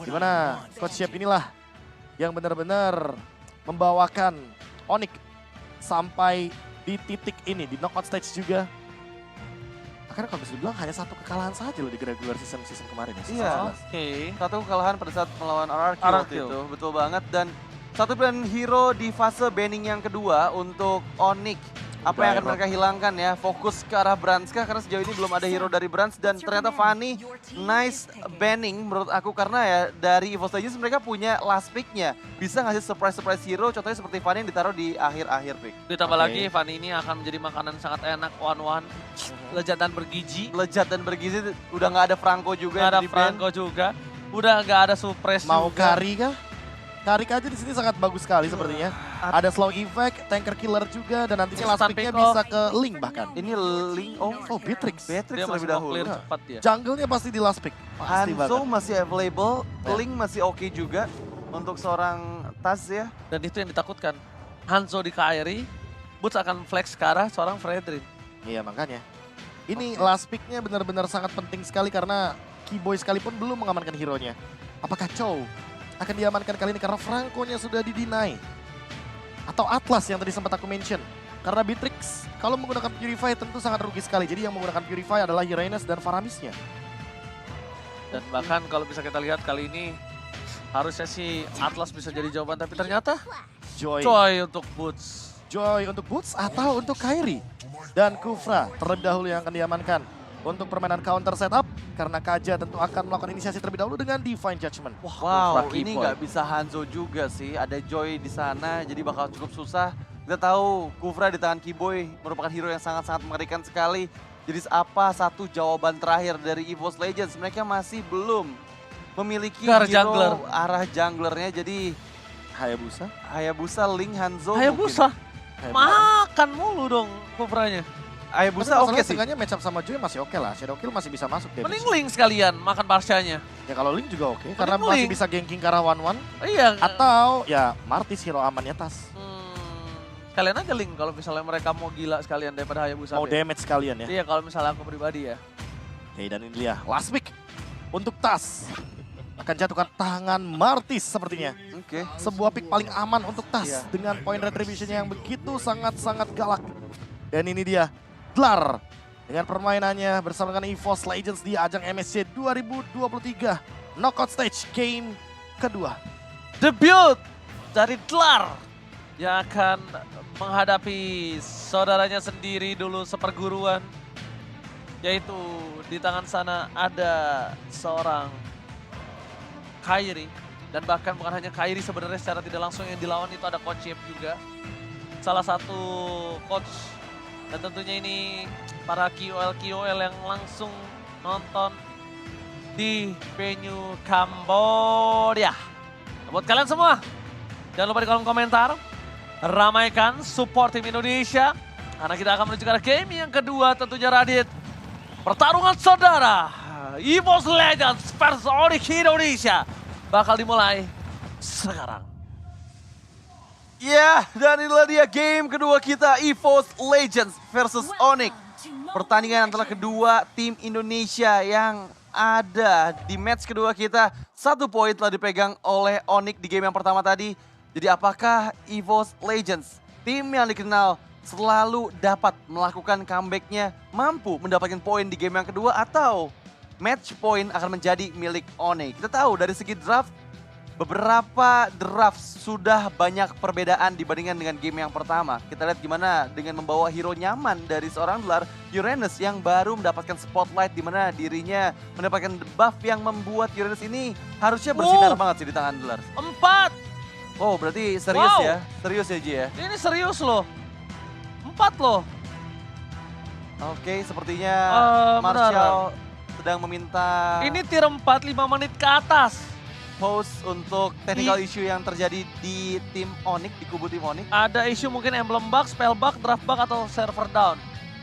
Dimana Coach Shep inilah yang benar-benar membawakan Onyx sampai di titik ini, di knockout stage juga. Akhirnya kalau bisa dibilang hanya satu kekalahan saja loh di regular season kemarin ya. Iya, satu kekalahan pada saat melawan RRQ waktu itu, betul banget. Dan satu pilihan hero di fase banning yang kedua untuk Onyx. Apa yang akan mereka hilangkan ya, fokus ke arah Branska karena sejauh ini belum ada hero dari Brans. Dan ternyata Fanny nice banning menurut aku karena ya dari EVOS Legends mereka punya last pick-nya. Bisa ngasih surprise hero, contohnya seperti Fanny yang ditaruh di akhir-akhir pick. Ditambah lagi Fanny ini akan menjadi makanan sangat enak, one-one, lezat dan bergizi. Lezat dan bergizi, udah nggak ada Franco juga. Nggak ada Franco juga, udah nggak ada suppress mau juga. Kari kah? Kari aja di sini sangat bagus sekali sepertinya. Ada slow effect, tanker killer juga, dan nantinya last pick-nya bisa ke Link bahkan. Ini Link, oh Beatrix. Beatrix Dia lebih masih dahulu. clear cepat ya. Jungle-nya pasti di last pick. Pasti Hanzo banget. masih available, Ya. Link masih oke juga untuk seorang Taz ya. Dan itu yang ditakutkan. Hanzo di Kairi, Boots akan flex ke arah seorang Fredrin. Iya makanya. Ini last pick-nya benar-benar sangat penting sekali karena Keyboy sekalipun belum mengamankan hero-nya. Apakah Chow akan diamankan kali ini karena Franco-nya sudah di-deny? Atau Atlas yang tadi sempat aku mention. Karena Beatrix kalau menggunakan Purify tentu sangat rugi sekali. Jadi yang menggunakan Purify adalah Uranus dan Faramisnya. Dan bahkan kalau bisa kita lihat kali ini harusnya sih Atlas bisa jadi jawaban, tapi ternyata Joy untuk Boots. Joy untuk Boots atau untuk Kairi. Dan Kufra terlebih dahulu yang akan diamankan. Untuk permainan counter setup, karena Kaja tentu akan melakukan inisiasi terlebih dahulu dengan Divine Judgment. Wow, Keyboy. ini nggak bisa Hanzo juga sih. Ada Joy di sana, jadi bakal cukup susah. Kita tahu Kufra di tangan Keyboy merupakan hero yang sangat-sangat mengerikan sekali. Jadi apa satu jawaban terakhir dari EVOS Legends? Mereka masih belum memiliki Ke arah hero jungler. arah junglernya. Jadi Hayabusa. Hayabusa, Link, Hanzo Hayabusa, Hayabusa. makan mulu dong Kupranya. Hayabusa oke sih. Setengahnya match up sama Joy masih oke lah. Shadowkill masih bisa masuk damage. Mending Link sekalian makan Parsyanya. Ya kalau Link juga oke. Karena Mending masih Link. bisa ganking ke arah 1-1. Iya. Atau ya Martis hero amannya Tas. Kalian aja Link kalau misalnya mereka mau gila sekalian daripada Hayabusa. Mau damage sekalian ya. Iya kalau misalnya aku pribadi ya. Oke dan ini dia last pick untuk Tas. Akan jatuhkan tangan Martis sepertinya. Oke. Sebuah pick paling aman untuk Tas. Iya. Dengan point retribution-nya yang begitu sangat-sangat galak. Dan ini dia Dlar. Dengan permainannya bersama dengan EVOS Legends di ajang MSC 2023. Knockout stage game kedua. Debut dari Dlar yang akan menghadapi saudaranya sendiri dulu seperguruan. Yaitu di tangan sana ada seorang Kairi. Dan bahkan bukan hanya Kairi sebenarnya secara tidak langsung yang dilawan itu ada Coach Shep juga. Salah satu coach. Dan tentunya ini para KOL yang langsung nonton di venue Kambodia. Buat kalian semua, jangan lupa di kolom komentar, ramaikan support tim Indonesia. Karena kita akan menuju ke arah game yang kedua tentunya Radit. Pertarungan saudara, EVOS Legends versus Onyx Indonesia bakal dimulai sekarang. Ya, dan inilah dia game kedua kita, EVOS Legends versus Onyx. Pertandingan antara kedua tim Indonesia yang ada di match kedua kita. 1 poin telah dipegang oleh Onyx di game yang pertama tadi. Jadi apakah EVOS Legends, tim yang dikenal selalu dapat melakukan comeback-nya, mampu mendapatkan poin di game yang kedua atau match point akan menjadi milik Onyx? Kita tahu dari segi draft, beberapa draft sudah banyak perbedaan dibandingkan dengan game yang pertama. Kita lihat gimana dengan membawa hero nyaman dari seorang Dlar, Uranus yang baru mendapatkan spotlight di mana dirinya mendapatkan buff yang membuat Uranus ini harusnya bersinar banget sih di tangan Dlar. 4, Oh berarti serius Wow. ya? Serius ya Ji ya? ini serius loh. 4 loh. Oke sepertinya benar. Marshall sedang meminta Ini tier 4, 5 menit ke atas. host untuk technical issue yang terjadi di tim Onyx, di kubu tim Onyx. Ada isu mungkin emblem bug, spell bug, draft bug, atau server down.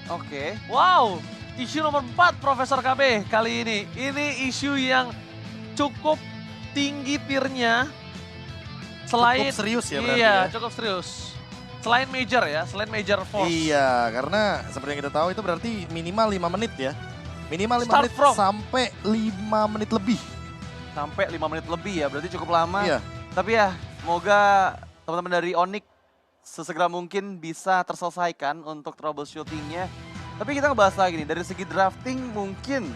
Oke. Wow, isu nomor 4 Profesor KB kali ini. Ini isu yang cukup tinggi tiernya. Selain, Cukup serius ya berarti iya, ya. cukup serius. Selain major ya, selain major force. Iya, karena seperti yang kita tahu itu berarti minimal 5 menit ya. Minimal 5 Start menit from. sampai 5 menit lebih. sampai 5 menit lebih ya, berarti cukup lama. Iya. Tapi ya, semoga teman-teman dari Onyx sesegera mungkin bisa terselesaikan untuk troubleshooting-nya. Tapi kita ngebahas lagi nih, dari segi drafting mungkin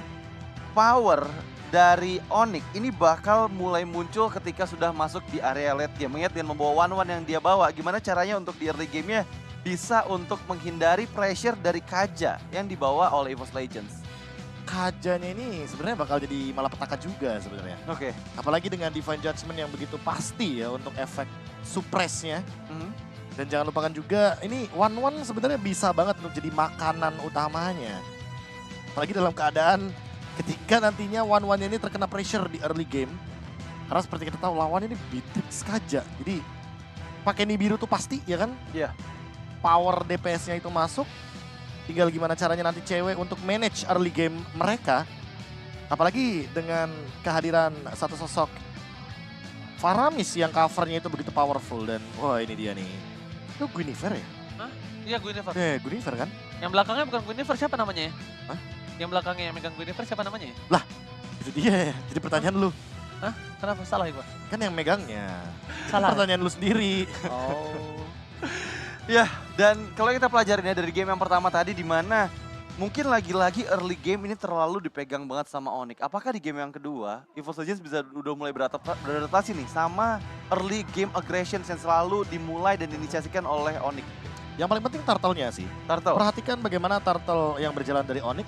power dari Onyx ini bakal mulai muncul ketika sudah masuk di area late game. Mengingat dengan membawa one-one yang dia bawa, gimana caranya untuk di early game-nya bisa untuk menghindari pressure dari Kaja yang dibawa oleh EVOS Legends. Kajanya ini sebenarnya bakal jadi malapetaka juga sebenarnya. Oke. Apalagi dengan Divine Judgment yang begitu pasti ya untuk efek suppress-nya. Dan jangan lupakan juga ini one-one sebenarnya bisa banget untuk jadi makanan utamanya. Apalagi dalam keadaan ketika nantinya one-one ini terkena pressure di early game. Karena seperti kita tahu lawan ini Bitrix Kaja. Jadi pakai Nibiru tuh pasti ya kan? Iya. Power DPS-nya itu masuk. Tinggal gimana caranya nanti cewek untuk manage early game mereka. Apalagi dengan kehadiran satu sosok Faramis yang covernya itu begitu powerful. Dan wah ini dia nih. Itu Guinevere ya? Hah? Iya Guinevere. Guinevere kan? Yang belakangnya bukan Guinevere, siapa namanya ya? Hah? Yang belakangnya yang megang Guinevere siapa namanya ya? Itu dia ya. Jadi pertanyaan lu. Hah? Kenapa? Salah ya, Pak? Kan yang megangnya. Salah. Pertanyaan lu sendiri. Oh. Ya, dan kalau kita pelajarin ya dari game yang pertama tadi di mana mungkin lagi-lagi early game ini terlalu dipegang banget sama Onyx. Apakah di game yang kedua, EVOS Legends bisa udah mulai beradaptasi nih sama early game aggression yang selalu dimulai dan diinisiasikan oleh Onyx? Yang paling penting turtle-nya sih. Turtle. Perhatikan bagaimana turtle yang berjalan dari Onyx.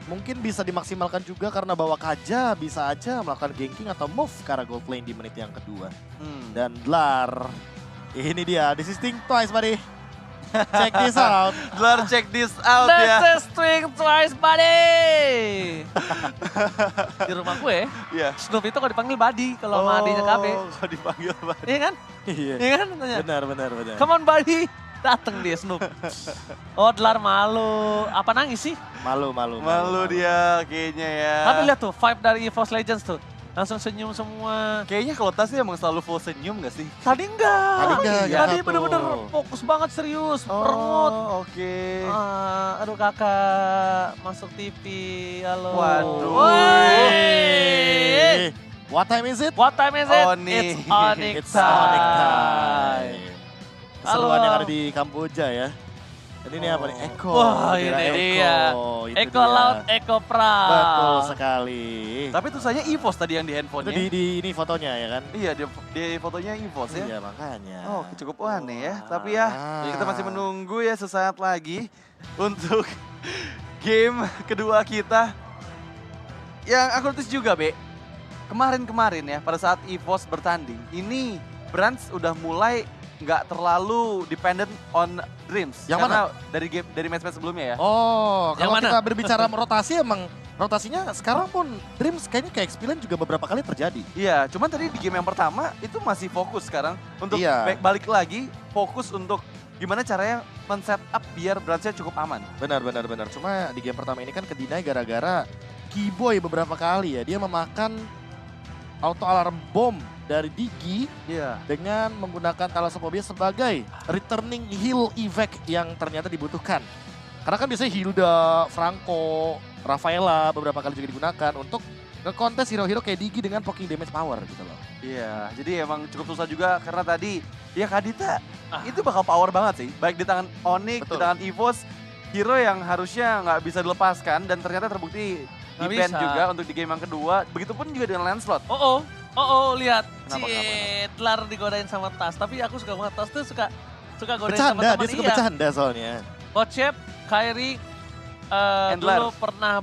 Mungkin bisa dimaksimalkan juga karena bawa Kaja bisa aja melakukan ganking atau move ke arah gold lane di menit yang kedua. Dan Dlar, ini dia, this is think twice buddy. Check this out. Dlar, check this out ya. Let's think twice, buddy. Di rumah gue, Iya. Snoop itu kalau dipanggil buddy kalau sama adiknya KB. Kalau dipanggil Buddy. Iya kan? Iya. Iya kan? Tanya. Benar. Come on buddy. Dateng dia Snoop. Oh Dlar malu. Apa nangis sih? Malu. Malu dia kayaknya ya. Tapi lihat tuh vibe dari EVOS Legends tuh. Langsung senyum semua. Kayaknya kalau Tas sih emang selalu full senyum gak sih? Tadi enggak. Tadi enggak, ya Tadi satu. bener-bener fokus banget serius. Permut. Oke. Aduh kakak masuk TV. Halo. Waduh. Woi. What time is it? What time is it? Onyx. It's Onyx It's Onyx time. time. Keseruan Halo. yang ada di Kamboja ya. Dan ini apa nih? Eko. Wah Bendera ini Eko. dia. Itu Eko dia. Laut, Eko Proud. Betul sekali. Tapi tulisannya EVOS tadi yang di Itu handphonenya. di ini fotonya ya kan? Iya, di fotonya EVOS ya. Iya makanya. Oh, cukup aneh ya. Tapi ya, kita masih menunggu ya sesaat lagi untuk game kedua kita. Yang aku notice juga, Be. Kemarin-kemarin ya, pada saat EVOS bertanding, ini Brands udah mulai nggak terlalu dependent on Dreams. Yang Karena dari match-match sebelumnya ya. Oh, Yang kalau mana? kita berbicara rotasi emang rotasinya sekarang pun Dreams kayaknya kayak Experience juga beberapa kali terjadi. Iya, cuman tadi di game yang pertama itu masih fokus sekarang untuk Iya. balik lagi fokus untuk gimana caranya men-setup biar Brands-nya cukup aman. Benar. Cuma di game pertama ini kan kedinai gara-gara Keyboy beberapa kali ya. Dia memakan auto alarm bom dari Digi Iya. dengan menggunakan Thalassopobia sebagai returning heal evac yang ternyata dibutuhkan. Karena kan biasanya Hilda, Franco, Rafaela beberapa kali juga digunakan untuk nge-kontes hero-hero kayak Digi dengan poking damage power gitu loh. Iya, jadi emang cukup susah juga karena tadi ya Kadita itu bakal power banget sih. Baik di tangan Onyx, di Betul. tangan EVOS, hero yang harusnya nggak bisa dilepaskan dan ternyata terbukti di Nggak ban bisa. juga untuk di game yang kedua. Begitupun juga dengan Lancelot. Oh, lihat. Kenapa? Dlar digodain sama Tas. Tapi aku suka banget. Tas tuh suka godain sama Bercanda, teman. dia suka bercanda soalnya. Kocep, Kairi, And dulu Dlar. pernah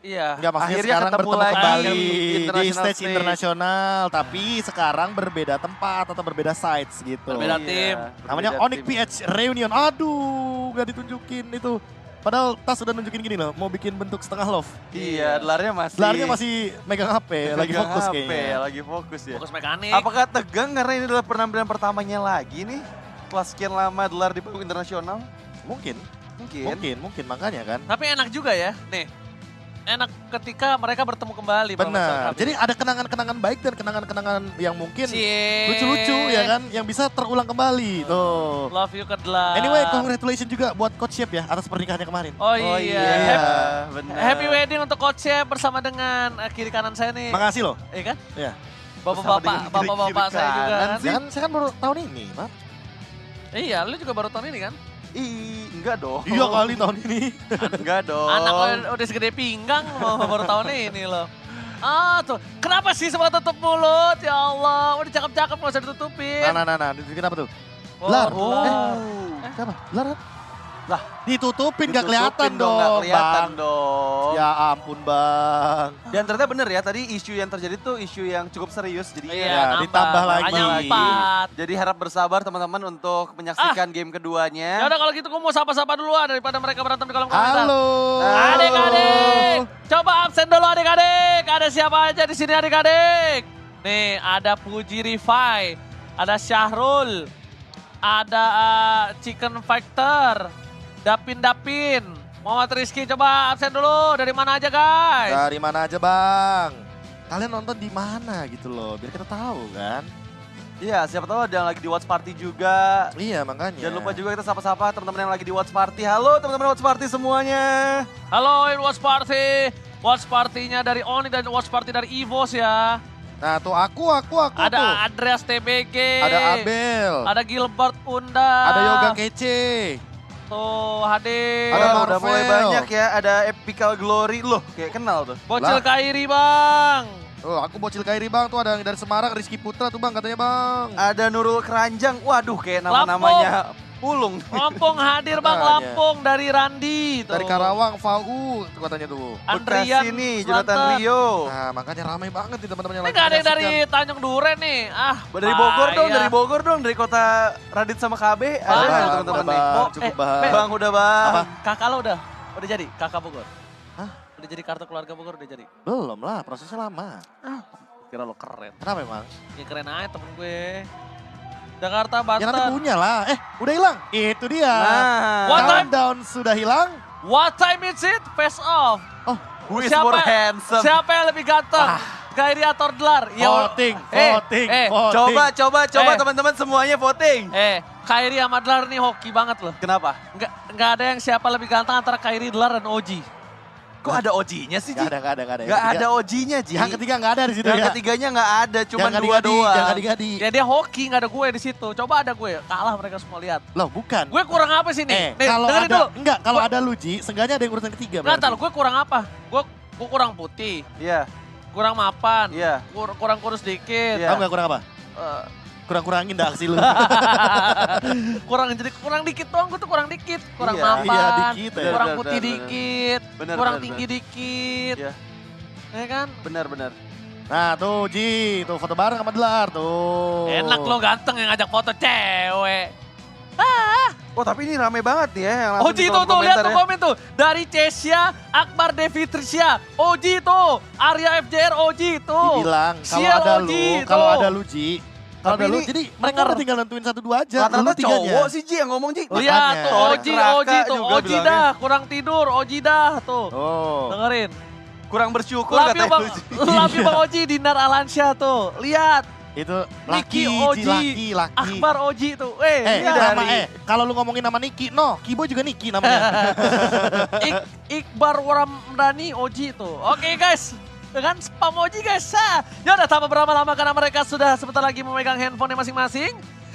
Iya. Enggak, maksudnya Akhirnya sekarang ketemu bertemu lagi kembali di di international stage stage. internasional. Tapi sekarang berbeda tempat atau berbeda sites gitu. Berbeda tim. Namanya berbeda Onyx tim. PH Reunion. Aduh, nggak ditunjukin itu. Padahal Tas udah nunjukin gini loh, mau bikin bentuk setengah love. Iya, Dlarnya masih... Larnya masih megang HP, lagi pegang fokus HP, kayaknya. lagi fokus ya. Fokus mekanik. Apakah tegang karena ini adalah penampilan pertamanya lagi nih? Setelah sekian lama Dlar di panggung internasional? Mungkin, Mungkin. mungkin makanya kan. Tapi enak juga ya. Nih, enak ketika mereka bertemu kembali. Bang Marcel Benar. Khabib. Jadi ada kenangan-kenangan baik dan kenangan-kenangan yang mungkin Cie. lucu-lucu ya kan, yang bisa terulang kembali. Tuh. Love you Kedlar. Anyway, congratulations juga buat Coach Shep ya atas pernikahannya kemarin. Oh Oh iya. iya, benar. Happy wedding untuk Coach Shep bersama dengan kiri kanan saya nih. Makasih loh. Iya kan? Iya. Bapak-bapak saya juga kan. Ya kan saya kan baru tahun ini, Pak. Iya, lu juga baru tahun ini kan? Enggak dong. Iya kali tahun ini. Enggak dong. Anak lo udah segede pinggang baru tahun ini loh. Ah tuh, kenapa sih semua tutup mulut? Ya Allah, udah cakep-cakep gak usah ditutupin. Nah. Kenapa tuh? Oh, Lar. oh. Siapa? Lar kan? Lah, ditutupin gak Ditutupin kelihatan Nggak dong, kelihatan Bang. dong. Ya ampun, Bang. Dan ternyata bener ya, tadi isu yang terjadi tuh isu yang cukup serius. Jadi Iya, Ya, nambah. ditambah lagi. Hanya 4. Jadi harap bersabar teman-teman untuk menyaksikan game Ya keduanya. udah kalau gitu gue mau sapa-sapa duluan daripada mereka berantem di kolom komentar. Halo. Adik-adik, coba absen dulu adik-adik. Ada siapa aja di sini adik-adik? Nih, ada Puji Rifai, ada Syahrul, ada Chicken Factor, Dapin, Muhammad Rizky. Coba absen dulu. Dari mana aja guys? Dari mana aja, Bang? Kalian nonton di mana gitu loh, biar kita tahu kan. Iya, siapa tahu ada yang lagi di Watch Party juga. Iya, makanya. Jangan lupa juga kita sapa-sapa teman-teman yang lagi di Watch Party. Halo teman-teman Watch Party semuanya. Halo, in Watch Party. Watch Party-nya dari Oni dan Watch Party dari Evos ya. Nah, tuh aku Ada tuh. Andreas TBG. Ada Abel. Ada Gilbert Unda. Ada Yoga Kece. Tuh, hadir. Ada Udah mulai Marvel. banyak ya, ada Epical Glory. Loh, kayak kenal tuh. Bocil Lah. Kairi, Bang. Oh, aku bocil Kairi, Bang. Tuh ada yang dari Semarang, Rizky Putra tuh, Bang, katanya, Bang. Ada Nurul Keranjang. Waduh, kayak nama-namanya pulung. Lampung hadir, Bang. Makanya. Lampung dari Randi. Tuh. Dari Karawang, VU, tuh katanya tuh. Andrian. Bekasi nih, Selatan. Jonathan Rio. Nah, makanya ramai banget nih teman-teman yang Ini lagi gak ada yang dari menyaksikan. Tanjung Duren nih. Ah, Dari Bogor dong, bahaya. dari Bogor dong, dari kota Radit sama KB. Ada Bang, nggak Bang, teman-teman Bang, nih? cukup, eh, Bang. Bang, udah bang. Apa? Kakak lo udah jadi kakak Bogor. Hah? Udah jadi kartu keluarga Bogor udah jadi. Belum lah, prosesnya lama. Kira lo keren. Kenapa emang? Ya keren aja temen gue. Jakarta, Ya nanti Banten. punya lah. Udah hilang. Itu dia. Nah, What time? Countdown sudah hilang. What time is it? Face off. Oh, who is more handsome? Siapa yang lebih ganteng? Kairi atau Dlar? Ya, voting, voting, voting. Coba Eh. teman-teman semuanya voting. Kairi sama Dlar nih hoki banget loh. Kenapa? Nggak ada yang siapa lebih ganteng antara Kairi, Dlar, dan Oji. Kok ada OG-nya sih, Ji? Gak ada. Nggak ada OG-nya, Ji. Yang ketiga gak ada di situ Yang ya. ketiganya nggak ada, cuma Jangan dua ngadi-ngadi, doang. jangan ngadi-ngadi. Ya dia hoki, nggak ada gue di situ. Coba ada gue, kalah mereka semua lihat. Loh, bukan. Gue kurang apa sih nih? Nih, Kalau dengerin ada, dulu. enggak, kalau Gua- ada lu Ji, seenggaknya ada yang urutan ketiga Nggak, berarti. tar, gue kurang apa? Gue kurang putih, Iya, kurang mapan, iya. kurang kurus dikit. Iya. Tahu nggak kurang apa? Eh, Kurang-kurangin dah aksi lu. kurang dikit doang, gue tuh kurang dikit. Kurang Iya. mapan, Iya, dikit ya. kurang Benar, putih benar, dikit, Benar, kurang benar, tinggi dikit. Iya. Ya kan? Benar. Nah tuh Ji, tuh foto bareng sama Dlar tuh. Enak lo ganteng yang ngajak foto cewek. Oh tapi ini rame banget nih ya. Yang langsung Oji di tuh, kolom lihat komentar tuh ya. komen tuh. Dari Cesia, Akbar Devi Trisya. Oji tuh, Arya FJR Oji tuh. Dibilang kalau Sia ada Oji lu, kalau tuh. ada lu Ji. Kalau Tapi ada lu, ini jadi mereka denger. udah tinggal nentuin 1-2 aja. Rata-rata Lu tiganya. cowok sih Ji yang ngomong Ji. Lihat Makanya. tuh, Ada Oji Kraka tuh. juga Oji bilangnya. dah, kurang tidur. Oji dah tuh. Oh. Dengerin. Kurang bersyukur Love you katanya Bang, lu, Ji. love you Bang Oji, Dinar Alansyah tuh. Lihat, Itu Niki laki, Ji, Oji, laki. Akbar Oji tuh. Ini lihat. nama kalau lu ngomongin nama Niki, no, Kibo juga Niki namanya. Ikbar Waramdani Oji tuh. Oke guys, dengan spam Oji guys. Ya udah tanpa berlama-lama karena mereka sudah sebentar lagi memegang handphone masing-masing.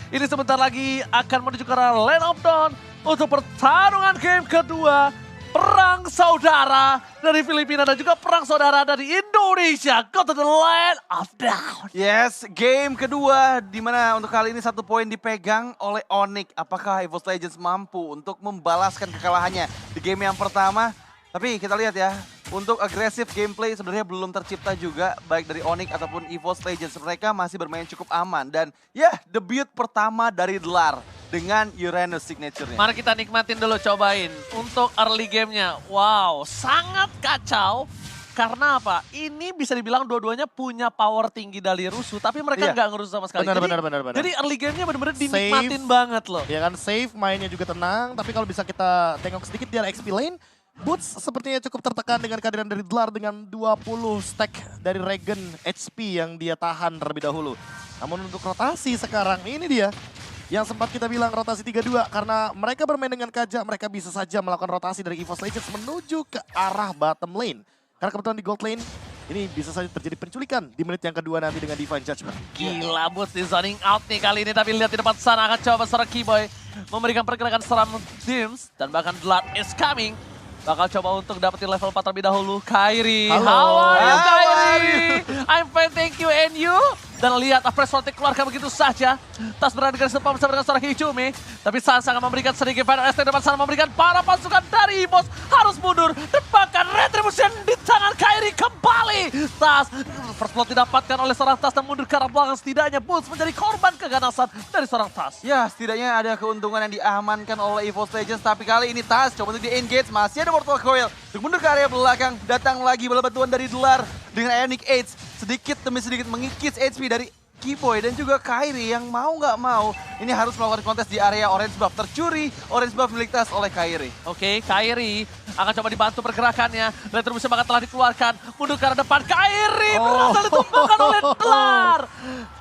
Ini sebentar lagi akan menuju ke arah Land of Dawn untuk pertarungan game kedua. Perang saudara dari Filipina dan juga perang saudara dari Indonesia. Go to the Land of Dawn. Yes, game kedua di mana untuk kali ini 1 poin dipegang oleh Onyx. Apakah EVOS Legends mampu untuk membalaskan kekalahannya di game yang pertama? Tapi kita lihat ya, untuk agresif gameplay sebenarnya belum tercipta juga baik dari Onyx ataupun EVOS Legends. Mereka masih bermain cukup aman dan ya debut pertama dari Dlar dengan Uranus signature-nya. Mari kita nikmatin dulu, cobain. Untuk early game-nya, wow, sangat kacau. Karena apa? Ini bisa dibilang dua-duanya punya power tinggi dari rusuh, tapi mereka Iya. nggak ngerusuh sama sekali. Benar, Jadi- benar. Jadi early game-nya bener-bener Safe. dinikmatin banget loh. Ya kan safe, mainnya juga tenang, tapi kalau bisa kita tengok sedikit dia XP lane, Boots sepertinya cukup tertekan dengan kehadiran dari Dlar dengan 20 stack dari Regen HP yang dia tahan terlebih dahulu. Namun untuk rotasi sekarang, ini dia yang sempat kita bilang rotasi 3-2. Karena mereka bermain dengan Kaja, mereka bisa saja melakukan rotasi dari EVOS Legends menuju ke arah bottom lane. Karena kebetulan di gold lane, ini bisa saja terjadi penculikan di menit yang kedua nanti dengan Divine Judgment. Gila, Boots di zoning out nih kali ini. Tapi lihat di depan sana akan coba seorang Keyboy memberikan pergerakan seram Dims. Dan bahkan Blood is coming. Bakal coba untuk dapetin level 4 terlebih dahulu. Kairi, Halo. how are you How Kairi? are you? I'm fine, thank you, and you? Dan lihat Apres Rotek keluarkan begitu saja. Tas berada di garis depan bersama dengan seorang Hijumi. Tapi Sansa akan memberikan sedikit final ST depan sana. Memberikan para pasukan dari EVOS harus mundur. Dan bahkan Retribution di tangan Kairi kembali. Tas, first blood didapatkan oleh seorang Tas dan mundur ke arah belakang. Setidaknya Boots menjadi korban keganasan dari seorang Tas. Ya, setidaknya ada keuntungan yang diamankan oleh EVOS Legends. Tapi kali ini Tas coba untuk di-engage. Masih ada Mortal Coil. Untuk mundur ke area belakang. Datang lagi bala bantuan dari Dlar dengan Ionic Age. Sedikit demi sedikit mengikis HP dari Keyboy dan juga Kairi yang mau nggak mau ini harus melakukan kontes di area orange buff. Tercuri orange buff milik Tas oleh Kairi. Oke, Kairi akan coba dibantu pergerakannya. Retribution bahkan telah dikeluarkan. Mundur ke arah depan. Kairi berhasil ditumbangkan oleh Dlar.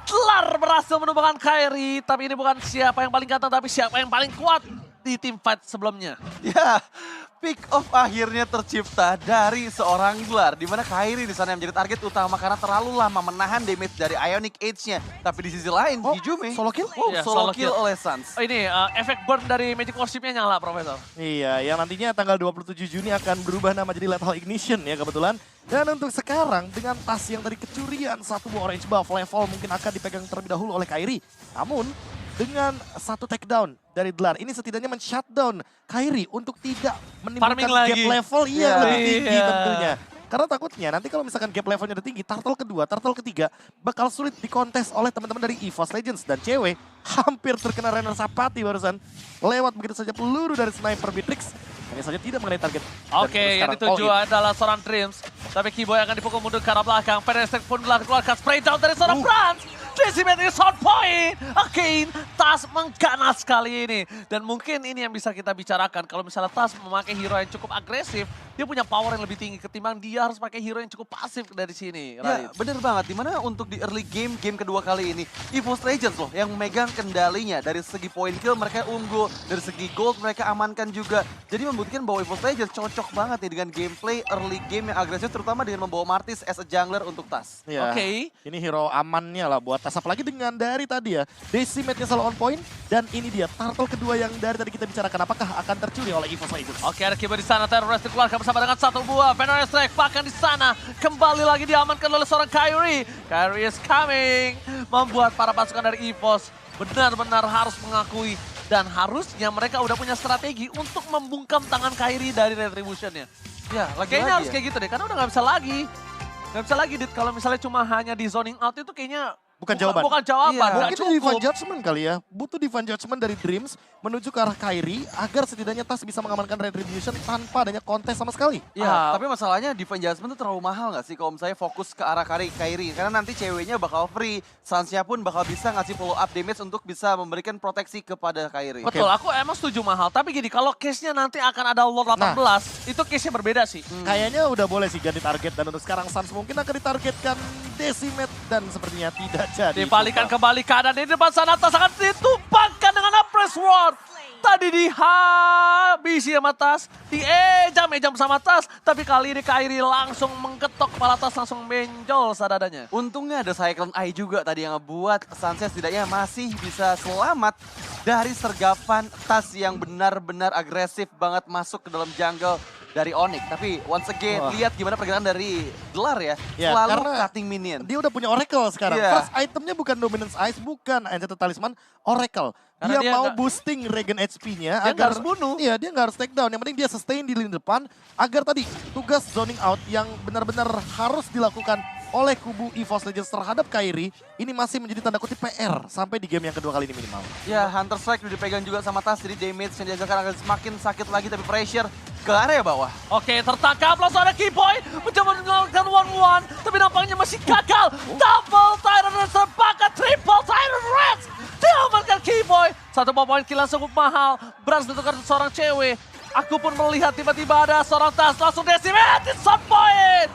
Dlar berhasil menumbangkan Kairi. Tapi ini bukan siapa yang paling ganteng, tapi siapa yang paling kuat di tim fight sebelumnya. Ya, pick off akhirnya tercipta dari seorang Dlar. Di mana Kairi di sana yang menjadi target utama karena terlalu lama menahan damage dari Ionic Age-nya. Tapi di sisi lain, Hijumi solo kill? Iya, solo solo kill kill. oleh Suns. Oh ini efek burn dari Magic Worship-nya nyala, Profesor. Iya, yang nantinya tanggal 27 Juni akan berubah nama jadi Lethal Ignition ya kebetulan. Dan untuk sekarang dengan Tas yang tadi kecurian satu buah orange buff level mungkin akan dipegang terlebih dahulu oleh Kairi. Namun dengan satu takedown dari Dlar ini setidaknya men-shutdown Kairi untuk tidak menimbulkan Farming gap lagi. level Iya. lebih tinggi Iya. tentunya. Karena takutnya nanti kalau misalkan gap levelnya udah tinggi, turtle kedua, turtle ketiga bakal sulit dikontes oleh teman-teman dari EVOS Legends. Dan cewek hampir terkena Renner Sapati barusan. Lewat begitu saja peluru dari sniper Beatrix. Hanya saja tidak mengenai target. Dan Oke, itu yang sekarang dituju all in. adalah seorang Dreams. Tapi Keyboy akan dipukul mundur ke arah belakang. Pedestrian pun keluarkan spray down dari seorang Franz. Decimate is on point. Again, Tas mengganas kali ini. Dan mungkin ini yang bisa kita bicarakan. Kalau misalnya Tas memakai hero yang cukup agresif, dia punya power yang lebih tinggi ketimbang dia harus pakai hero yang cukup pasif dari sini. Ya, bener banget. Dimana untuk di early game kedua kali ini, EVOS Legends loh yang megang kendalinya. Dari segi point kill mereka unggul, dari segi gold mereka amankan juga. Jadi membuktikan bahwa EVOS Legends cocok banget nih dengan gameplay early game yang agresif, terutama dengan membawa Martis as a jungler untuk Tas. Ya, Oke. ini hero amannya lah buat Tas. Apalagi dengan dari tadi ya, Decimate-nya selalu on point. Dan ini dia, turtle kedua yang dari tadi kita bicarakan. Apakah akan tercuri oleh EVOS Legends? Oke, ada Keyboy di sana, Terrorist dikeluarkan bersama dengan satu buah Venom Strike. Bahkan di sana kembali lagi diamankan oleh seorang Kairi. Kairi is coming. Membuat para pasukan dari EVOS benar-benar harus mengakui. Dan harusnya mereka udah punya strategi untuk membungkam tangan Kairi dari Retribution-nya. Ya, Kayaknya harus kayak gitu deh, karena udah nggak bisa lagi. Nggak bisa lagi, Dit. Kalau misalnya cuma hanya di zoning out itu kayaknya Bukan jawaban. Bukan jawaban, Iya. nggak Mungkin cukup. Divine Judgment kali ya. Butuh Divine Judgment dari Dreams menuju ke arah Kairi agar setidaknya Tas bisa mengamankan Retribution tanpa adanya kontes sama sekali. Ya, Ah. tapi masalahnya Divine Judgment itu terlalu mahal nggak sih kalau misalnya fokus ke arah Kairi? Karena nanti ceweknya bakal free, Sansnya pun bakal bisa ngasih follow up damage untuk bisa memberikan proteksi kepada Kairi. Betul, aku emang setuju mahal. Tapi gini, kalau case-nya nanti akan ada Lord 18, itu case-nya berbeda sih. Kayaknya udah boleh sih ganti target dan untuk sekarang Suns mungkin akan ditargetkan Decimate dan sepertinya tidak jadi. Dibalikan kembali kanan di depan sana, Tas akan ditumpangkan dengan Apres Sword. Tadi dihabisi sama Tas, diejam-ejam sama Tas. Tapi kali ini Kairi langsung mengketok kepala Tas, langsung benjol sadadanya. Untungnya ada Cyclone Eye juga tadi yang ngebuat Sansa setidaknya masih bisa selamat dari sergapan Tas yang benar-benar agresif banget masuk ke dalam jungle dari Onyx. Tapi once again, Wah. lihat gimana pergerakan dari Dlar ya. Ya, Selalu karena cutting minion. Dia udah punya Oracle sekarang. Iya. First itemnya bukan Dominance Ice, bukan Enchanted Talisman, Oracle. Karena Dia dia mau nggak- boosting Regen HP-nya Dia nggak agar harus bunuh. Iya, dia nggak harus take down. Yang penting dia sustain di lini depan agar tadi tugas zoning out yang benar-benar harus dilakukan oleh kubu EVOS Legends terhadap Kairi ini masih menjadi tanda kutip PR sampai di game yang kedua kali ini minimal. Ya, Hunter Strike udah dipegang juga sama Tas, jadi damage yang dihasilkan akan semakin sakit lagi, tapi pressure ke area bawah. Oke, tertangkap langsung ada Keyboy mencoba melakukan 1-1, tapi nampaknya masih gagal. Double Tyrant Reds terbakar, triple Tyrant Reds diamankan Keyboy. Satu poin kill yang cukup mahal, berhasil ditukar seorang cewek. Aku pun melihat tiba-tiba ada seorang tas langsung decimate, it's on point.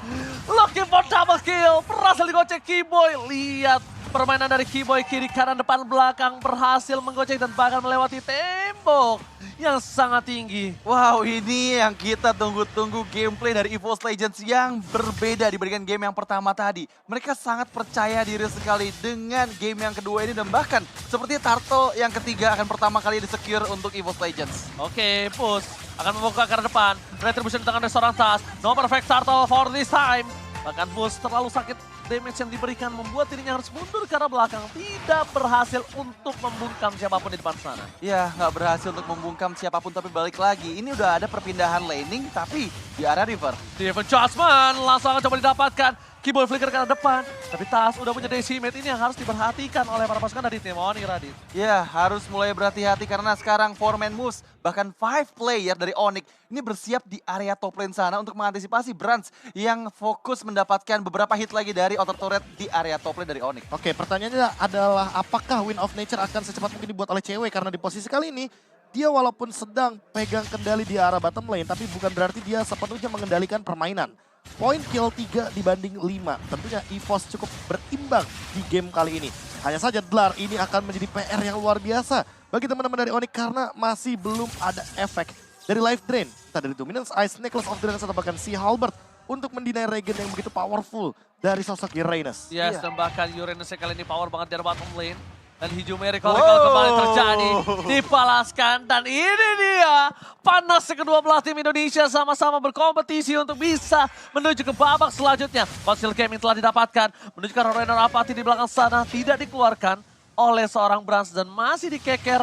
Looking for double kill, berhasil digocek Keyboy. Lihat permainan dari Keyboy kiri kanan depan belakang berhasil menggocek dan bahkan melewati tembok yang sangat tinggi. Wow, ini yang kita tunggu-tunggu gameplay dari EVOS Legends yang berbeda dibandingkan game yang pertama tadi. Mereka sangat percaya diri sekali dengan game yang kedua ini dan bahkan seperti Turtle yang ketiga akan pertama kali di-secure untuk EVOS Legends. Oke, Push akan membuka ke depan. Retribution di tangan dari seorang tas. No perfect Turtle for this time. Bahkan Push terlalu sakit. Damage yang diberikan membuat dirinya harus mundur ke arah belakang. Tidak berhasil untuk membungkam siapapun di depan sana. Ya, nggak berhasil untuk membungkam siapapun tapi balik lagi. Ini udah ada perpindahan laning tapi di area river. Steven Jasmine langsung akan coba didapatkan. Keyboard flicker ke arah depan. Tapi Tas udah punya decimate, ini yang harus diperhatikan oleh para pasukan dari tim Onyx, Radit. Ya, harus mulai berhati-hati karena sekarang 4-man moves, bahkan 5 player dari Onyx ini bersiap di area top lane sana untuk mengantisipasi Brans yang fokus mendapatkan beberapa hit lagi dari outer turret di area top lane dari Onyx. Oke, pertanyaannya adalah apakah Wind of Nature akan secepat mungkin dibuat oleh cewek? Karena di posisi kali ini, dia walaupun sedang pegang kendali di arah bottom lane, tapi bukan berarti dia sepenuhnya mengendalikan permainan. Poin kill 3 dibanding 5. Tentunya EVOS cukup berimbang di game kali ini. Hanya saja Dlar ini akan menjadi PR yang luar biasa bagi teman-teman dari Onyx karena masih belum ada efek dari life drain. Entah dari Dominance Ice, Necklace of Dragons atau bahkan Sea Halberd untuk mendinai regen yang begitu powerful dari sosok Uranus. Yes, dan bahkan Uranus kali ini power banget dari bottom lane. Dan Hijau Miracle kembali terjadi, dipalaskan. Dan ini dia, panasnya kedua belah tim Indonesia sama-sama berkompetisi untuk bisa menuju ke babak selanjutnya. Fossil Gaming telah didapatkan, menuju ke Renor Apathy di belakang sana, tidak dikeluarkan oleh seorang Brans dan masih dikeker.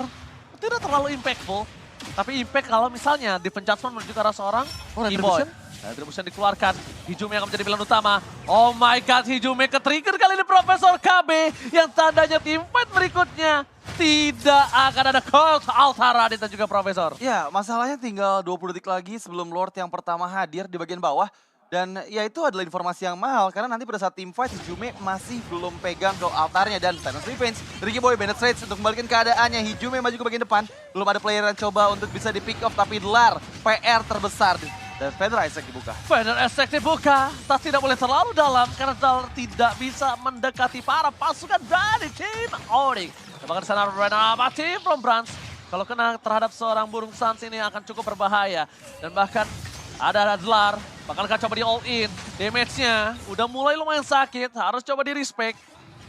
Tidak terlalu impactful, tapi impact kalau misalnya di penjatuhan menuju ke arah seorang Keyboy. Retribution dikeluarkan, Hijume akan menjadi pilihan utama. Oh my god, Hijume ke-trigger kali ini Profesor KB yang tandanya teamfight berikutnya. Tidak akan ada Colt, Altara dan juga Profesor. Ya, masalahnya tinggal 20 detik lagi sebelum Lord yang pertama hadir di bagian bawah. Dan ya itu adalah informasi yang mahal karena nanti pada saat teamfight Hijume masih belum pegang Gold Altarnya dan Thanos Revenge. Ricky Boy Bennett Rage untuk kembalikan keadaannya. Hijume maju ke bagian depan. Belum ada player yang coba untuk bisa di pick off tapi Dlar PR terbesar. Dan Feather Isaac dibuka. Feather Isaac dibuka, tapi tidak boleh terlalu dalam karena Dlar tidak bisa mendekati para pasukan dari tim Onyx. Bahkan di sana Renor Apathy from Brans. Kalau kena terhadap seorang burung Sans ini akan cukup berbahaya. Dan bahkan ada Dlar, bakal coba di all in. Damage-nya udah mulai lumayan sakit, harus coba di respect.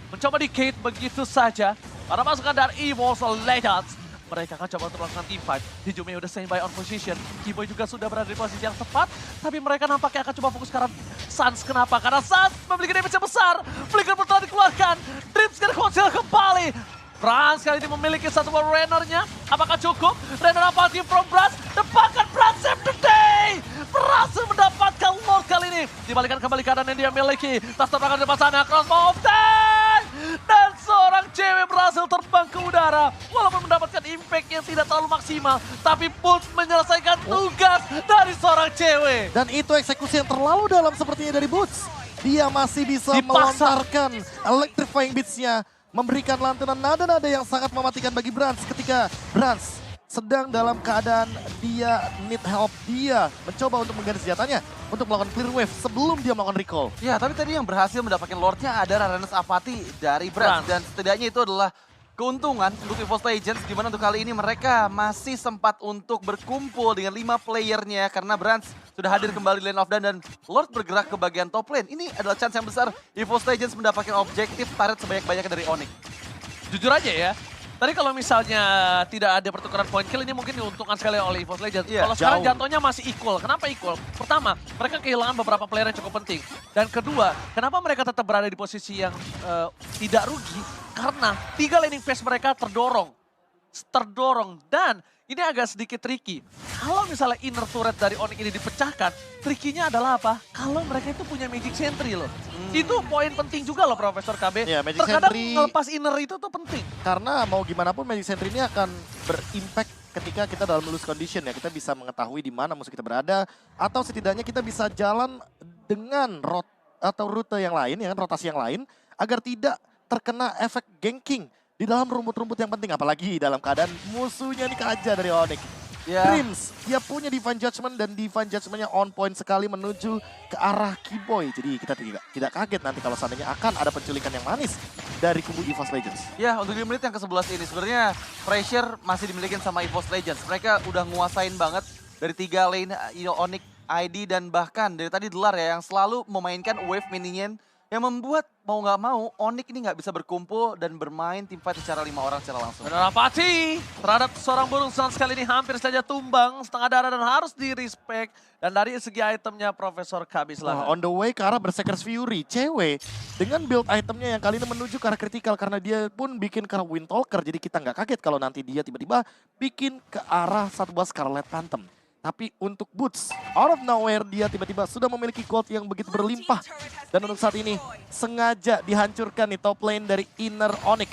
Mencoba di Kate begitu saja. Para pasukan dari EVOS Legends. Mereka akan coba untuk melakukan teamfight. Hijume udah standby on position. Keyboy juga sudah berada di posisi yang tepat. Tapi mereka nampaknya akan coba fokus ke arah Sans. Kenapa? Karena Sans memiliki damage yang besar. Flicker telah dikeluarkan. Dream Scar konsil kembali. Brans kali ini memiliki satu buah Renornya. Apakah cukup? Renor Apathy from Brans. Dapatkan Brans save the day. Berhasil mendapatkan Lord kali ini. Dibalikan kembali keadaan yang dia miliki. Tas terbangkan di depan sana. Crossbow of time. Dan seorang cewek berhasil terbang ke udara. Walaupun mendapatkan impact yang tidak terlalu maksimal. Tapi Pulse menyelesaikan tugas dari seorang cewek. Dan itu eksekusi yang terlalu dalam sepertinya dari Boots. Dia masih bisa Dipasang. melontarkan electrifying beats-nya. Memberikan lantunan nada-nada yang sangat mematikan bagi Brans ketika Brans sedang dalam keadaan dia need help. Dia mencoba untuk mengganti senjatanya untuk melakukan clear wave sebelum dia melakukan recall. Ya, tapi tadi yang berhasil mendapatkan Lordnya ada Renor Apathy dari Brans. Dan setidaknya itu adalah keuntungan untuk EVOS Legends di mana untuk kali ini mereka masih sempat untuk berkumpul dengan 5 playernya karena Brans sudah hadir kembali di lane of Dan dan Lord bergerak ke bagian top lane. Ini adalah chance yang besar EVOS Legends mendapatkan objektif turret sebanyak-banyaknya dari Onyx. Jujur aja ya, tadi kalau misalnya tidak ada pertukaran point kill ini mungkin diuntungkan sekali oleh EVOS Legends. Iya, Kalau sekarang jauh. jatuhnya masih equal. Kenapa equal? Pertama, mereka kehilangan beberapa player yang cukup penting. Dan kedua, kenapa mereka tetap berada di posisi yang tidak rugi? Karena 3 laning phase mereka terdorong. Dan ini agak sedikit tricky. Kalau misalnya inner turret dari Onyx ini dipecahkan, tricky-nya adalah apa? Kalau mereka itu punya Magic Sentry loh. Itu poin penting juga loh Profesor KB. Ya, Magic Terkadang Sentry- ngelepas inner itu tuh penting. Karena mau gimana pun Magic Sentry ini akan berimpact ketika kita dalam loose condition ya. Kita bisa mengetahui di mana musuh kita berada. Atau setidaknya kita bisa jalan dengan rute yang lain, ya kan, rotasi yang lain. Agar tidak terkena efek ganking di dalam rumput-rumput yang penting. Apalagi dalam keadaan musuhnya ini Kaja dari Onyx. Ya. Dreams, dia punya Divine Judgment dan Divine Judgment-nya on point sekali menuju ke arah Keyboy. Jadi kita tidak kaget nanti kalau seandainya akan ada penculikan yang manis dari kubu EVOS Legends. Ya, untuk di menit yang ke-11 ini sebenarnya pressure masih dimiliki sama EVOS Legends. Mereka udah nguasain banget dari 3 lane Onyx, ID, dan bahkan dari tadi Delar ya yang selalu memainkan wave minion yang membuat mau nggak mau Onyx ini nggak bisa berkumpul dan bermain teamfight secara 5 orang secara langsung. Dan Apache terhadap seorang burung senang sekali ini hampir saja tumbang setengah darah dan harus di-respect. Dan dari segi itemnya Profesor Khabis Wah, lah. on the way ke arah Berserker's Fury, cewek dengan build itemnya yang kali ini menuju ke arah kritikal karena dia pun bikin ke arah Windtalker. Jadi kita nggak kaget kalau nanti dia tiba-tiba bikin ke arah satu buah Scarlet Phantom. Tapi untuk Boots, out of nowhere dia tiba-tiba sudah memiliki gold yang begitu berlimpah. Dan untuk saat ini sengaja dihancurkan nih top lane dari Inner Onyx.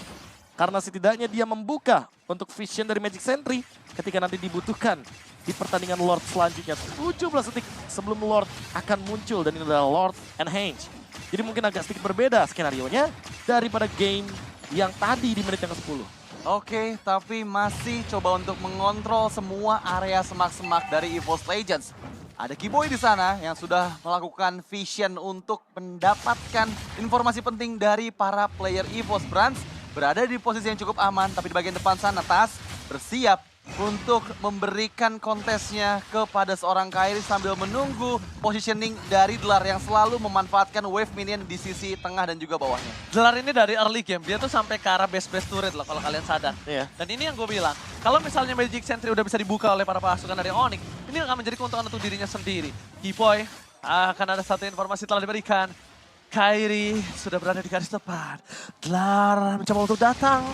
Karena setidaknya dia membuka untuk vision dari Magic Sentry ketika nanti dibutuhkan di pertandingan Lord selanjutnya. 17 detik sebelum Lord akan muncul dan ini adalah Lord and Henge. Jadi mungkin agak sedikit berbeda skenario-nya daripada game yang tadi di menit yang ke-10. Oke, tapi masih coba untuk mengontrol semua area semak-semak dari EVOS Legends. Ada Keyboy di sana yang sudah melakukan vision untuk mendapatkan informasi penting dari para player EVOS. Brands berada di posisi yang cukup aman, tapi di bagian depan sana Tas bersiap untuk memberikan kontesnya kepada seorang Kairi sambil menunggu positioning dari Delar yang selalu memanfaatkan wave minion di sisi tengah dan juga bawahnya. Delar ini dari early game, dia tuh sampai ke arah base turret loh kalau kalian sadar. Iya. Dan ini yang gue bilang, kalau misalnya Magic Sentry udah bisa dibuka oleh para pasukan dari Onyx, ini akan menjadi keuntungan untuk dirinya sendiri. Keyboy akan ada satu informasi telah diberikan. Kairi sudah berada di garis depan. Delar mencoba untuk datang.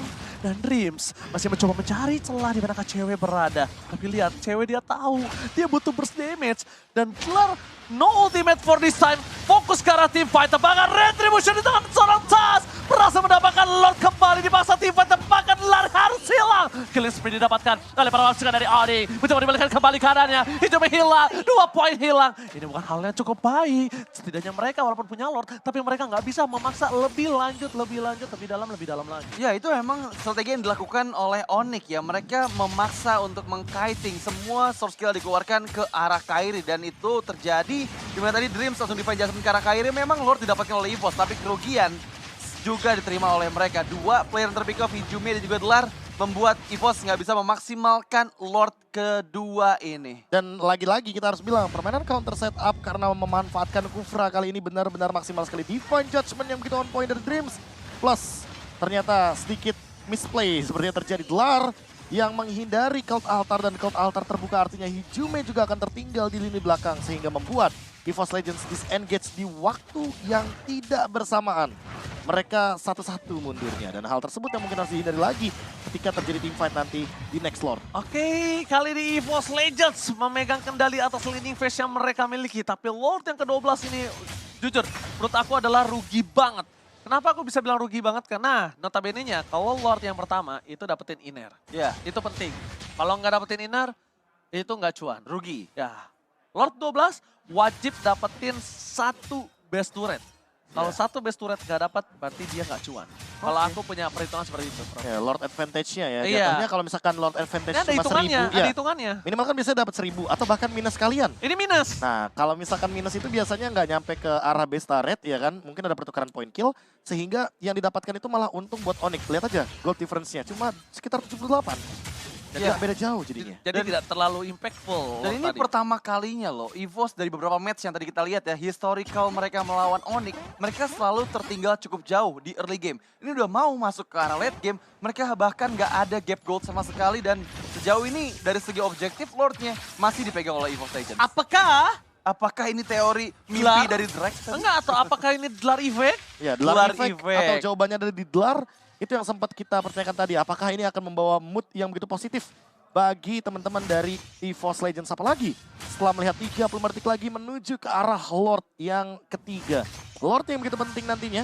Dan Dreams masih mencoba mencari celah di mana cewek berada. Tapi lihat, cewek dia tahu dia butuh burst damage. Dan Delar no ultimate for this time. Fokus ke arah team fight. Bahkan Retribution di tangan seorang Tas. Berhasil mendapatkan Lord kembali di masa team fight. Bahkan Delar harus hilang. Killing spree didapatkan oleh para pasukan dari Onyx. Mencoba dibalikan kembali karannya. Hijaunya hilang. 2 poin hilang. Ini bukan hal yang cukup baik. Setidaknya mereka walaupun punya Lord. Tapi mereka nggak bisa memaksa lebih lanjut, lebih dalam lagi. Ya, itu memang strategi yang dilakukan oleh Onyx ya. Mereka memaksa untuk mengkiting semua source skill dikeluarkan ke arah Kairi. Dan itu terjadi dimana tadi Dreams langsung Divine Judgment ke arah Kairi. Memang Lord didapatkan oleh EVOS, tapi kerugian juga diterima oleh mereka. 2 player yang terpick off, Hijumi dan juga Delar, membuat EVOS nggak bisa memaksimalkan Lord kedua ini. Dan lagi-lagi kita harus bilang permainan counter setup karena memanfaatkan Kufra kali ini benar-benar maksimal sekali. Divine Judgment yang begitu on point dari Dreams. Plus ternyata sedikit misplay sepertinya terjadi. Delar yang menghindari Cult Altar dan Cult Altar terbuka artinya Hijume juga akan tertinggal di lini belakang sehingga membuat EVOS Legends disengage di waktu yang tidak bersamaan. Mereka satu-satu mundurnya dan hal tersebut yang mungkin harus dihindari lagi ketika terjadi team fight nanti di next Lord. Oke, kali ini EVOS Legends memegang kendali atas leading phase yang mereka miliki. Tapi Lord yang ke-12 ini, jujur, menurut aku adalah rugi banget. Kenapa aku bisa bilang rugi banget? Karena notabene-nya kalau Lord yang pertama itu dapetin inner. Ya, Itu penting. Kalau nggak dapetin inner, itu nggak cuan. rugi. Ya, Lord 12 wajib dapetin 1 base turret. Kalau Ya. 1 base turret nggak dapat, berarti dia nggak cuan. Kalau aku punya perhitungan seperti itu, Prof. Ya, Lord Advantage-nya ya. Iya. Jatuhnya kalau misalkan Lord Advantage Ini ada cuma hitungannya, 1000, ada ya. hitungannya. Minimal kan biasanya dapat 1000 atau bahkan minus kalian. Ini minus. Nah, kalau misalkan minus itu biasanya nggak nyampe ke arah base turret ya kan. Mungkin ada pertukaran point kill. Sehingga yang didapatkan itu malah untung buat Onyx. Lihat aja gold difference-nya. Cuma sekitar 78. Jadi Ya. nggak beda jauh jadinya. Jadi tidak terlalu impactful. Dan Lord ini tadi. pertama kalinya loh, EVOS dari beberapa match yang tadi kita lihat ya, historical mereka melawan Onyx, mereka selalu tertinggal cukup jauh di early game. Ini udah mau masuk ke arah late game, mereka bahkan nggak ada gap gold sama sekali dan sejauh ini dari segi objektif Lordnya masih dipegang oleh EVOS Legends. Apakah ini teori mimpi Delar? dari Drax? Enggak, atau apakah ini Delar Effect? Ya, Delar Delar Effect Effect. atau jawabannya ada di Delar. Itu yang sempat kita pertanyakan tadi. Apakah ini akan membawa mood yang begitu positif bagi teman-teman dari EVOS Legends, apalagi setelah melihat 30 detik lagi menuju ke arah Lord yang ketiga. Lord yang begitu penting nantinya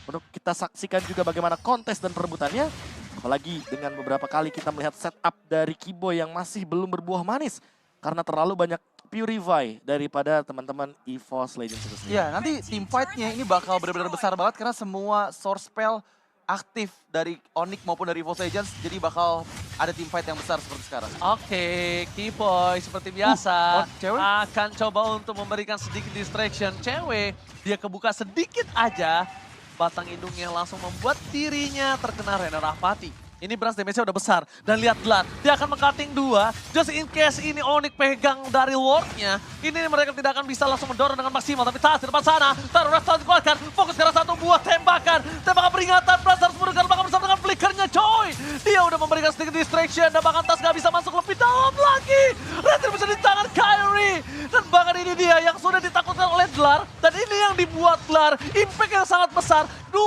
untuk kita saksikan juga bagaimana kontes dan perebutannya. Apalagi dengan beberapa kali kita melihat setup dari Keyboy yang masih belum berbuah manis karena terlalu banyak Purify daripada teman-teman EVOS Legends itu sendiri. Ya, nanti team fight-nya ini bakal benar-benar besar banget karena semua source spell aktif dari Onyx maupun dari EVOS Legends, jadi bakal ada team fight yang besar seperti sekarang. Oke, Keyboy seperti biasa cewek? akan coba untuk memberikan sedikit distraction. Cewek, dia kebuka sedikit aja, batang hidungnya langsung membuat dirinya terkena Rena Rahmati. Ini Brans damage-nya udah besar. Dan lihat Blood, dia akan meng-cutting 2. Just in case ini Onyx pegang dari Lord-nya. Ini mereka tidak akan bisa langsung mendorong dengan maksimal. Tapi Tas di depan sana, taruh restart dikeluarkan. Fokus ke satu buah tembakan. Tembakan peringatan, Brans harus mundur bahkan bersama dengan flickernya coy. Dia udah memberikan sedikit distraction dan bahkan Tas gak bisa masuk lebih dalam lagi. Retribution di tangan Kyrie. Dan bahkan ini dia yang sudah ditakutkan oleh Dlar. Dan ini yang dibuat Dlar. Impact yang sangat besar. 2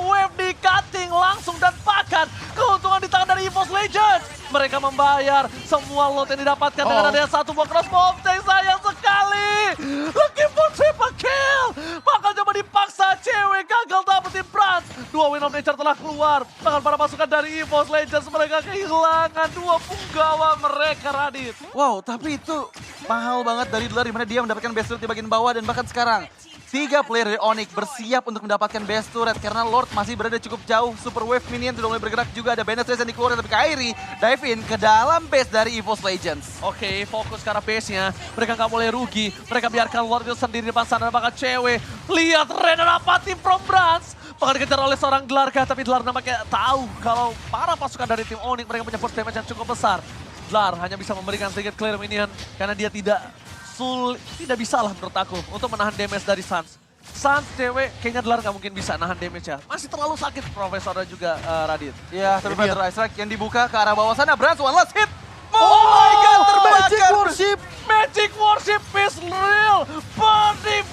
wave di cutting langsung dan pakan. Keuntungan di tangan dari EVOS Legends. Mereka membayar semua lot yang didapatkan dengan adanya satu buah crossbow tank. Sayang sekali. Looking for triple kill. Bakal coba dipaksa, cewek gagal dapetin Brans. 2 win of nature telah keluar. Bahkan para pasukan dari EVOS Legends mereka kehilangan 2 punggawa mereka, Radit. Wow, tapi itu mahal banget dari Dlar, dimana dia mendapatkan best turret di bagian bawah. Dan bahkan sekarang 3 player dari Onyx bersiap untuk mendapatkan best turret karena Lord masih berada cukup jauh. Super Wave minion sudah mulai bergerak juga, ada Bandit yang dikeluarkan, tapi Kyrie dive in ke dalam base dari EVOS Legends. Oke, fokus ke arah base-nya. Mereka nggak boleh rugi. Mereka biarkan Lord itu sendiri di depan sana. Bakal cewek. Lihat Rena Rapati from Brans. Bakal dikejar oleh seorang Dlarkah, tapi Dlar nampaknya tahu kalau para pasukan dari tim Onyx mereka punya force damage yang cukup besar. Dlar hanya bisa memberikan sedikit clear minion karena dia tidak bisa lah menurut aku untuk menahan damage dari Suns. Suns cewek kayaknya Dlar nggak mungkin bisa nahan damage ya. Masih terlalu sakit Profesor dan juga Radit. Ya, tapi Brother Ice Strike yang dibuka ke arah bawah sana. Brans one last hit. Oh my god, terbakar. Magic Worship. Magic Worship is real. Perfect.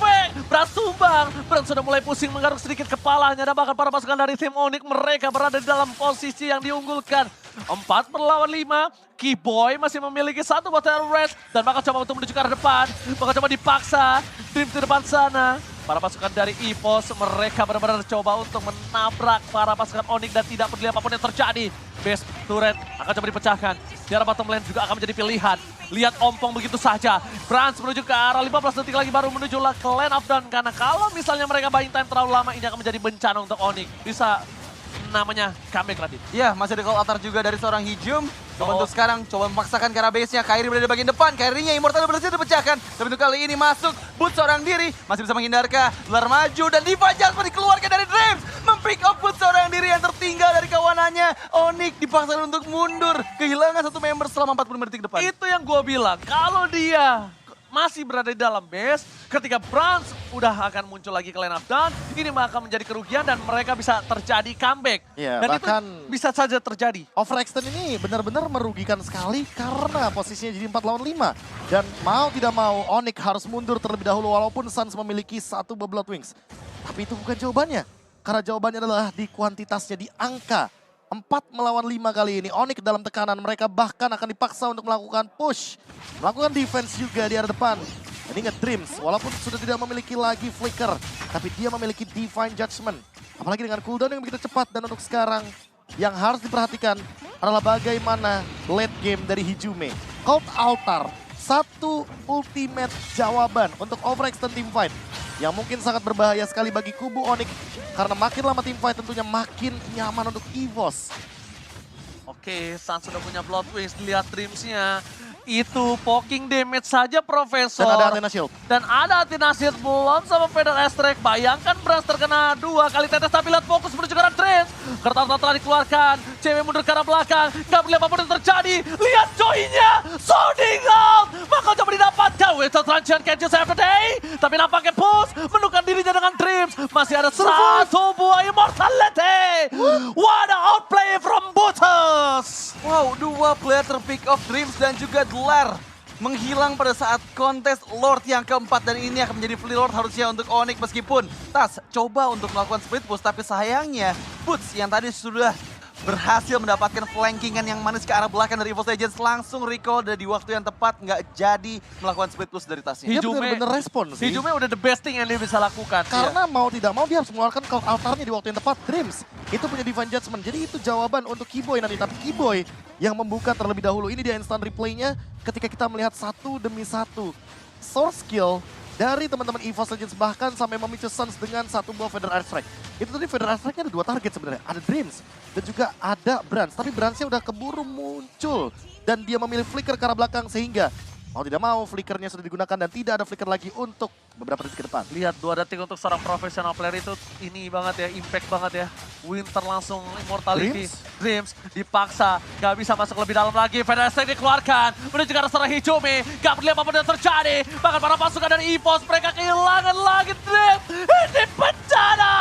Brans tumbang. Brans sudah mulai pusing menggaruk sedikit kepalanya. Dan bahkan para pasukan dari tim Onyx mereka berada di dalam posisi yang diunggulkan. 4-5. Keyboy masih memiliki satu botol red. Dan bakal coba untuk menuju ke arah depan. Bakal coba dipaksa. Dream di depan sana. Para pasukan dari EVOS mereka benar-benar coba untuk menabrak para pasukan Onyx dan tidak peduli apapun yang terjadi. Base turret akan coba dipecahkan. Di arah bottom lane juga akan menjadi pilihan. Lihat ompong begitu saja. Brans menuju ke arah 15 detik lagi baru menuju ke lane of down. Karena kalau misalnya mereka buying time terlalu lama ini akan menjadi bencana untuk Onyx. Bisa namanya comeback Radit. Ya, masih ada call altar juga dari seorang Hijum. Coba untuk sekarang, coba memaksakan ke arah base-nya. Kyrie berada di bagian depan. Kyrie-nya Immortal berhasil dipecahkan. Tapi untuk kali ini masuk. Boot seorang diri. Masih bisa menghindarkah? Dlar maju dan Diva Jasper dikeluarkan dari Dreams. Mempick up Boot seorang diri yang tertinggal dari kawanannya. Onyx dipaksa untuk mundur. Kehilangan satu member selama 45 detik depan. Itu yang gue bilang. Kalau dia masih berada di dalam base, ketika Brans udah akan muncul lagi ke line up down, ini akan menjadi kerugian dan mereka bisa terjadi comeback. Ya, dan bahkan itu bisa saja terjadi. overextend ini benar-benar merugikan sekali karena posisinya jadi 4 lawan 5. Dan mau tidak mau Onyx harus mundur terlebih dahulu walaupun Suns memiliki satu Blood Wings. Tapi itu bukan jawabannya. Karena jawabannya adalah di kuantitasnya, di angka. 4-5 kali ini Onyx dalam tekanan, mereka bahkan akan dipaksa untuk melakukan push. Melakukan defense juga di arah depan. Dan ingat Dreams, walaupun sudah tidak memiliki lagi Flicker, tapi dia memiliki Divine Judgment. Apalagi dengan cooldown yang begitu cepat, dan untuk sekarang yang harus diperhatikan adalah bagaimana late game dari Hijume. Cold Altar, satu ultimate jawaban untuk overextend teamfight. Yang mungkin sangat berbahaya sekali bagi kubu Onyx. Karena makin lama teamfight tentunya makin nyaman untuk EVOS. Oke, Suns sudah punya Blood Wings, dilihat Dreams-nya. Itu poking damage saja Profesor. Dan ada Athena Shield. Dan ada Athena Shield belum sama Feather Astrek. Bayangkan Brans terkena 2 kali tetes tapi lihat fokus menuju ke arah Dreams. Kertas telah dikeluarkan. Cewek mundur ke arah belakang. Gak boleh apapun yang terjadi. Lihat joy-nya. Sounding out. Maka coba didapatkan. Whistle Transition catches after day. Tapi nampaknya push. Menukan dirinya dengan Dreams. Masih ada satu buah Immortality. What a outplay from Butters. Wow, 2 player terpick off Dreams dan juga Dlar menghilang pada saat kontes Lord yang keempat. Dan ini akan menjadi free Lord harusnya untuk Onyx meskipun Tas coba untuk melakukan split push. Tapi sayangnya Boots yang tadi sudah berhasil mendapatkan flankingan yang manis ke arah belakang dari EVOS Legends langsung recall dan di waktu yang tepat nggak jadi melakukan split push dari Tasnya. Dia benar-benar respon sih. Hijume udah the best thing yang dia bisa lakukan. Karena mau tidak mau dia harus mengeluarkan cold altarnya di waktu yang tepat. Dreams itu punya Divine Judgment. Jadi itu jawaban untuk Keyboy nanti. Tapi Keyboy yang membuka terlebih dahulu. Ini dia instant replaynya ketika kita melihat satu demi satu. Source skill dari teman-teman EVOS Legends, bahkan sampai memicu Suns dengan satu buah Feather Airstrike. Itu tadi Feather Airstrike-nya ada 2 target sebenarnya, ada Dreams dan juga ada Brands. Tapi Brands-nya udah keburu muncul dan dia memilih flicker ke arah belakang sehingga mau tidak mau flickernya sudah digunakan dan tidak ada flicker lagi untuk beberapa detik ke depan. Lihat 2 detik untuk seorang profesional player itu ini banget ya, impact banget ya. Winter langsung immortality. Dreams dipaksa, gak bisa masuk lebih dalam lagi. Feather Strike dikeluarkan, menuju ke arah seorang Hijome. Gak peduli apapun yang terjadi. Bahkan para pasukan dari EVOS, mereka kehilangan lagi Dreams. Ini bencana!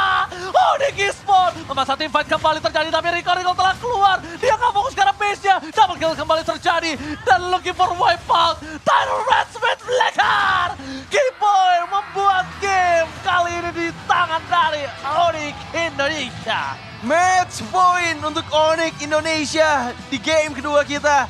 Onyx Esports memaksa tim fight kembali terjadi, tapi Rico telah keluar. Dia gak fokus ke arah base-nya. Double kill kembali terjadi. Dan looking for wipeout. Tyler Redsmith Blacker! Keyboy membuat game kali ini di tangan dari Onyx Indonesia. Match point untuk Onyx Indonesia di game kedua kita.